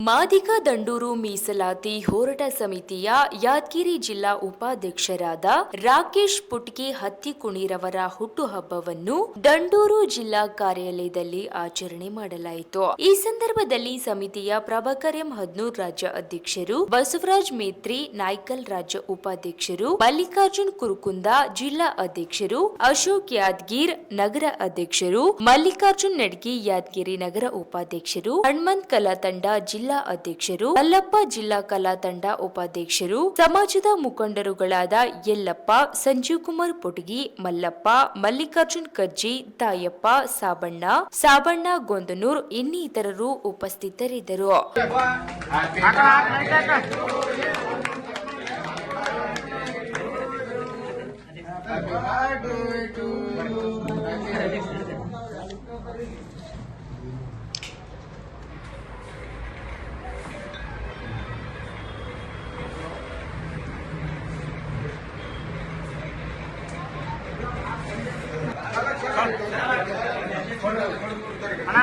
ಮಾದಿಗ ದಂಡೂರು ಮೀಸಲಾತಿ ಹೋರಾಟ ಸಮಿತಿಯ ಯಾದಗಿರಿ ಜಿಲ್ಲಾ ಉಪಾಧ್ಯಕ್ಷರಾದ ರಾಕೇಶ್ ಪುಟ್ಗಿ ಹತ್ತಿಕುಣಿರವರ ಹುಟ್ಟುಹಬ್ಬವನ್ನು ದಂಡೂರು ಜಿಲ್ಲಾ ಕಾರ್ಯಾಲಯದಲ್ಲಿ ಆಚರಣೆ ಮಾಡಲಾಯಿತು. ಈ ಸಂದರ್ಭದಲ್ಲಿ ಸಮಿತಿಯ ಪ್ರಭಾಕರ್ ಎಂ ಹದ್ನೂರ್ ರಾಜ್ಯ ಅಧ್ಯಕ್ಷರು, ಬಸವರಾಜ್ ಮೇತ್ರಿ ನಾಯ್ಕಲ್ ರಾಜ್ಯ ಉಪಾಧ್ಯಕ್ಷರು, ಮಲ್ಲಿಕಾರ್ಜುನ್ ಕುರುಕುಂದ ಜಿಲ್ಲಾ ಅಧ್ಯಕ್ಷರು, ಅಶೋಕ್ ಯಾದಗಿರ್ ನಗರ ಅಧ್ಯಕ್ಷರು, ಮಲ್ಲಿಕಾರ್ಜುನ್ ನಡ್ಗಿ ಯಾದಗಿರಿ ನಗರ ಉಪಾಧ್ಯಕ್ಷರು, ಹನುಮಂತ್ ಕಲಾ ತಂಡ ಜಿಲ್ಲಾ ಅಧ್ಯಕ್ಷರು, ಮಲ್ಲಪ್ಪ ಜಿಲ್ಲಾ ಕಲಾ ತಂಡ ಉಪಾಧ್ಯಕ್ಷರು, ಸಮಾಜದ ಮುಖಂಡರುಗಳಾದ ಯಲ್ಲಪ್ಪ, ಸಂಜೀವ್ ಕುಮಾರ್ ಪುಟ್ಗಿ, ಮಲ್ಲಪ್ಪ, ಮಲ್ಲಿಕಾರ್ಜುನ್ ಕಜ್ಜಿ, ತಾಯಪ್ಪ, ಸಾಬಣ್ಣ ಗೊಂದನೂರ್ ಇನ್ನಿತರರು ಉಪಸ್ಥಿತರಿದ್ದರು. ಅಣ್ಣ